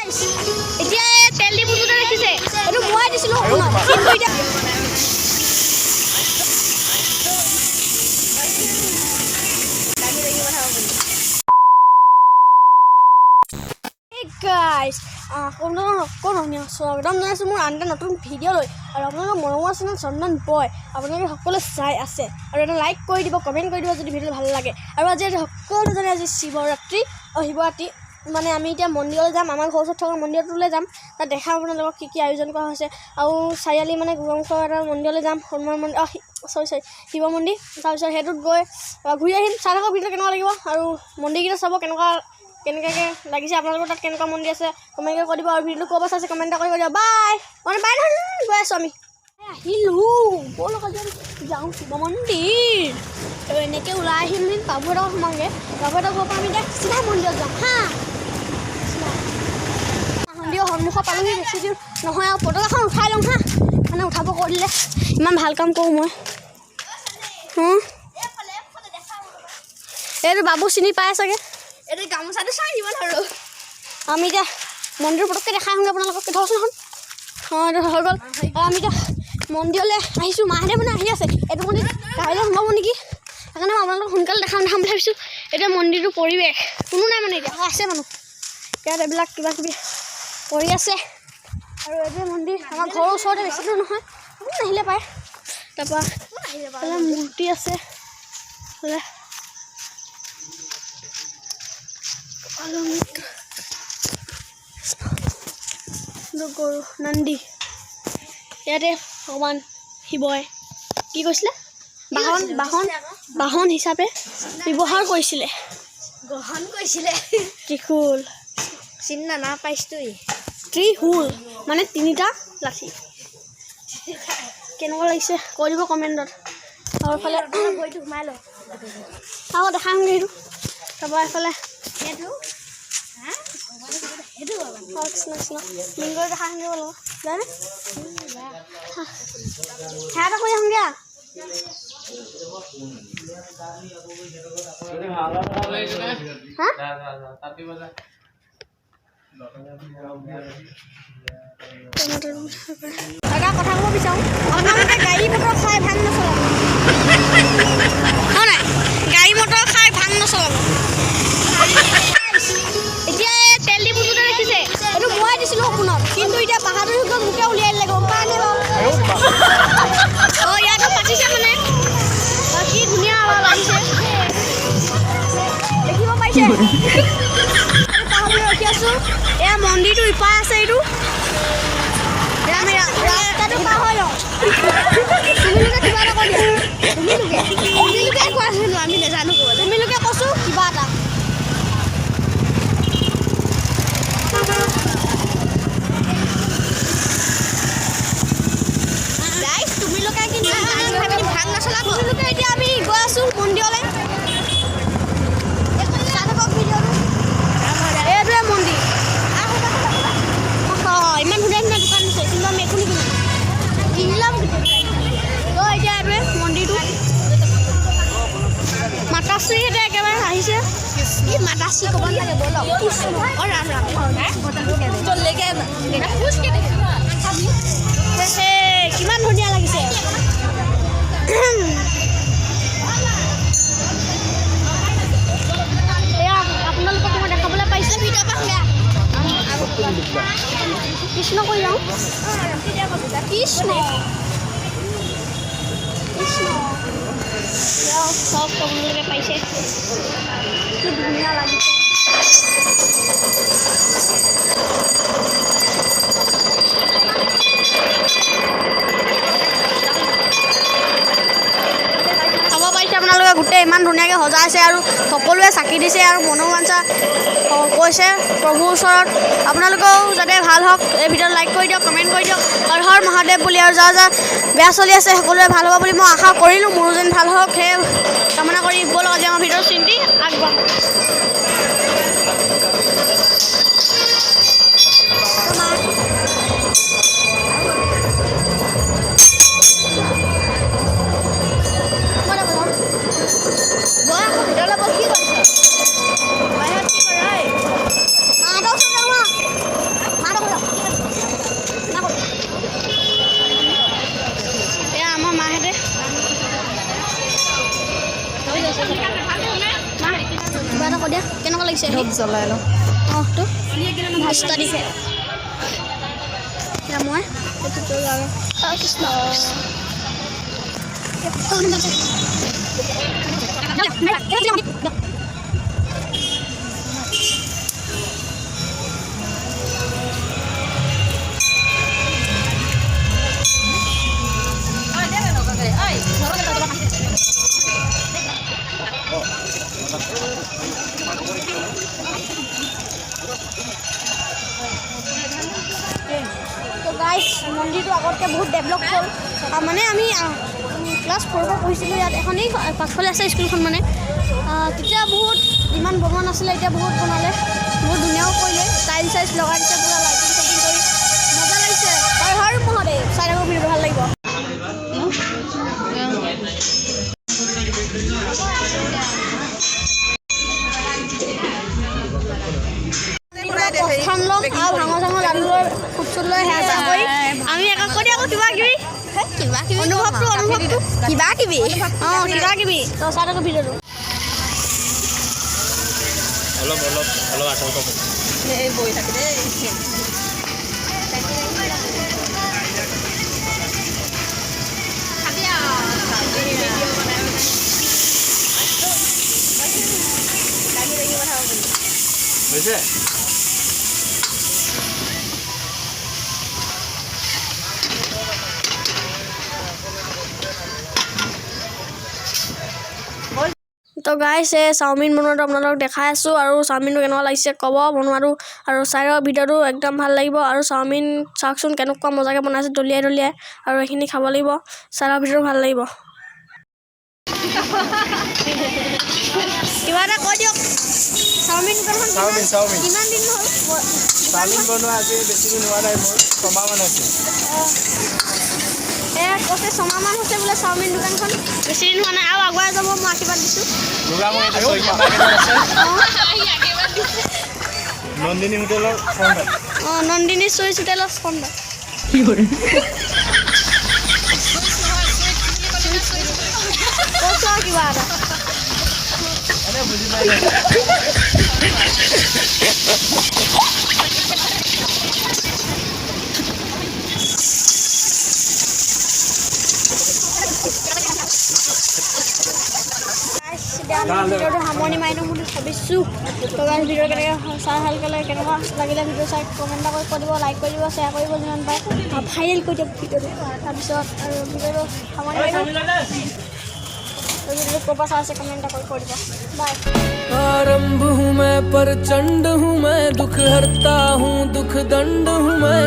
এতিয়া তেল দি বুজুতে ৰাখিছে এইটো মই দিছিলো আপোনাক কিন্তু এতিয়া guys স্বাগতম জনাইছোঁ মোৰ আন এটা নতুন ভিডিঅ'লৈ আৰু আপোনালোকৰ মৰমৰ চেনেল চন্দন বয় আপোনালোকে সকলোৱে চাই আছে আৰু এটা লাইক কৰি দিব কমেণ্ট কৰি দিব যদি ভিডিঅ'টো ভাল লাগে আৰু আজি সকলোজনে আজি শিৱৰাত্ৰি মানে আমি এতিয়া মন্দিৰলৈ যাম আমাৰ ঘৰৰ ওচৰত থকা মন্দিৰটোলৈ যাম তাত দেখাম আপোনালোকক কি আয়োজন কৰা হৈছে আৰু চাৰিআলি মানে গোগামুখৰ এটা মন্দিৰলৈ যাম হনুমান মন্দিৰ শিৱ মন্দিৰ তাৰপিছত সেইটোত গৈ ঘূৰি আহিম চাই থাকক ভিডিঅ'টো কেনেকুৱা লাগিব আৰু মন্দিৰকেইটা চাব কেনেকৈ লাগিছে আপোনালোকৰ তাত কেনেকুৱা মন্দিৰ আছে কমেণ্ট কৰি দিব আৰু ভিডিঅ'টো ক'ব চাইছে কমেণ্ট কৰি দিব বাই মানে বাই নহয় গৈ আছোঁ আমি আহিলোঁ ব'লক যাওঁ শিৱ মন্দিৰ এনেকৈ ওলাই আহিম বাবুহঁতক সোমাওঁগৈ বাবুহঁতক ঘৰৰ পৰা আমি এতিয়া চিধা মন্দিৰত যাম হা মন্দিৰৰ সন্মুখত পালোহি বেছি দূৰ নহয় আৰু পতাকাখন উঠাই লওঁ হা মানে উঠাব কৰি দিলে ইমান ভাল কাম কৰোঁ মই এইটো বাবু চিনি পায় চাগে এইটো গামোচাটো চাই ইমান আৰু আমি এতিয়া মন্দিৰ পটককৈ দেখাই আহোঁগৈ আপোনালোকক ধৰকচোন এইটো হৈ গ'ল আমি এতিয়া মন্দিৰলৈ আহিছোঁ মাহঁতে মানে আহি আছে এইটো মন্দিৰ কাইলৈ সোমাব নেকি সেইকাৰণে মই আপোনালোকক সোনকালে দেখাম বুলি ভাবিছোঁ এতিয়া মন্দিৰটোৰ পৰিৱেশ কোনো নাই মানে এতিয়া আছে মানুহ ইয়াত এইবিলাক কিবাকিবি কৰি আছে আৰু এইটোৱে মন্দিৰ আমাৰ ঘৰৰ ওচৰতে বেছি দূৰ নহয় আহিলে পায় তাৰপৰা মূৰ্তি আছে গৰু নন্দী ইয়াতে ভগৱান শিৱই কি কৈছিলে বাহন হিচাপে ব্যৱহাৰ কৰিছিলে গ্ৰহণ কৰিছিলে ত্ৰিশূল চিনি নাপাইছোঁ ত্ৰিশূল মানে তিনিটা লাঠি কেনেকুৱা লাগিছে কৈ দিব কমেণ্টত আৰু এফালে ভৰিটো সোমাই লওঁ আকৌ দেখামগৈ সেইটো তাৰপৰা এফালে সেইটো লিংগৰ দেখা আহোঁগৈ অলপ জানে সেয়াটা কৰি আহোঁগৈ এটা কথা ক'ব বিচাৰোঁ আপোনালোকে গাড়ী মটৰ খাই ভাং নচলাব হয় নাই গাড়ী মটৰ খাই ভাং নচলাব এতিয়া তেল দি বুজুতে ৰাখিছে এইটো মই দিছিলোঁ আপোনাক কিন্তু এতিয়া বাহাদুৰ মোকে উলিয়াই দিলে গম পায়নে বাৰু ইয়াতো পাতিছে মানে কি ধুনীয়া লাগিছে দেখিব পাইছে ৰখি আছোঁ এয়া মন্দিৰটো ইপাৰ আছে এইটো আমি ৰাস্তাটো পাৰ হৈ লওঁ তুমিলোকে কিবা এটা কৰি দিয়া তুমিলোকে কোৱাচোন আমি নাজানো তুমিলোকে কৈছোঁ কিবা এটা তুমিলোকে কিন্তু ভাং নচলাব তুমিলোকে এতিয়া আমি গৈ আছোঁ মন্দিৰলৈ এইটোৱে মন্দিৰ ইমান ধুনীয়া ধুনীয়া দোকান দিছে কিন্তু আমি একো কিনিলাম এতিয়া এইটোৱে মন্দিৰটো মাতাশ্ৰীহঁতে একেবাৰে আহিছে কি মাতাশ্ৰী ক'ব নালাগে বলক ৰাম ৰাম কিমান ধুনীয়া লাগিছে এয়া আপোনালোকক মই দেখাবলৈ পাইছোঁ কৃষ্ণ কৈ যাওঁ কৃষ্ণ চব আপোনালোকে পাইছে কি ধুনীয়া লাগিছে আপোনালোকে গোটেই ইমান ধুনীয়াকৈ সজাইছে আৰু সকলোৱে চাকি দিছে আৰু মনোবাঞ্ছা কৈছে প্ৰভুৰ ওচৰত আপোনালোকেও যাতে ভাল হওক এই ভিডিঅ'ত লাইক কৰি দিয়ক কমেণ্ট কৰি দিয়ক হৰ হৰ মহাদেৱ বুলি আৰু যাৰ বেয়া চলি আছে সকলোৱে ভাল হ'ব বুলি মই আশা কৰিলোঁ মোৰো যেন ভাল হওক সেই কামনা কৰি ব'লক আজি আমাৰ ভিডিঅ'ৰ চিন্তি আগবাঢ়ো ভিতৰলৈ কি কৰিছে বাহিৰত কি কৰে মাহঁতৰ ওচৰত যাওঁ জ্বলাই লওঁ অঁ তো ভাস্তা দিছে এতিয়া মই এইটো কৰি আৰু কৃষ্ণ তো গাইজ মন্দিৰটো আগতকৈ বহুত ডেভেলপ হ'ল মানে আমি ক্লাছ 4 পৰা পঢ়িছিলোঁ ইয়াত এখনেই পাছফালে আছে স্কুলখন মানে তেতিয়া বহুত ইমান বনোৱা নাছিলে এতিয়া বহুত বনালে বহুত ধুনীয়াও কৰিলে টাইল চাইজ লগাই দিছে পূৰা লাইটিং চাইটিং কৰি মজা লাগিছে হৰ হৰ মহাদেৱ চাই থাকোঁ ভিডিঅ'টো ভাল লাগিব প্ৰস্থান ল'ম আৰু ভাঙৰ চাঙৰ লাডুৰ ফুটচুট লৈ সেয়া চেয়া কৰি আমি একক কৰি আকৌ কিবা কিবি অনুভৱটো কিবা কিবি অঁ কিবা কিবি তো চাই থাকোঁ ভিডিঅ'টো অলপ আচল ক'ব এই বহি থাকে দেই হৈছে তো গাইছ চাওমিন বনোৱাটো আপোনালোকক দেখাই আছোঁ আৰু চাওমিনটো কেনেকুৱা লাগিছে ক'ব বনোৱাটো আৰু চাই লওক ভিডিঅ'টো একদম ভাল লাগিব আৰু চাওমিন চাওকচোন কেনেকুৱা মজাকৈ বনাইছে দলিয়াই দলিয়াই আৰু এইখিনি খাব লাগিব চাই লওক ভিডিঅ'টো ভাল লাগিব কিবা এটা কৈ দিয়ক চাওমিন কিমান দিন হ'ল চাওমিন বনোৱা আজি বেছি দিন হোৱা নাই মোৰ 6 মাহমান হৈছে কৈছে 6 মাহমান হৈছে বোলে চাওমিন দোকানখন বেছি দিন হোৱা নাই আৰু আগুৱাই যাব মই আশীৰ্বাদ দিছোঁ নন্দিনী হোটেলৰ ফ্ৰণ্টত অঁ নন্দিনী চুইচ হোটেলৰ ফ্ৰণ্টত কৈছোঁ আৰু কিবা এটা বুজি পাই ভিডিঅ'টো সামৰণি মাৰি দিওঁ বুলি ভাবিছোঁ তো গাইজ ভিডিঅ' কেনেকৈ চাই ভালকৈ লাগে কেনেকুৱা লাগিলে ভিডিঅ' চাই কমেণ্ট এটা কৰি দিব লাইক কৰি দিব শ্বেয়াৰ কৰিব যিমান পাৰে ভাইৰেল কৰি দিয়ক ভিডিঅ'টো তাৰপিছত আৰু ভিডিঅ'টো সামৰণি মাৰি দিওঁ ভিডিঅ'টো ক'ৰ পৰা চাই আছে কমেণ্ট এটা কৰি দিব বাই आरंभ हूँ मैं प्रचंड हूँ मैं दुख हरता हूँ दुख दंड हूँ मैं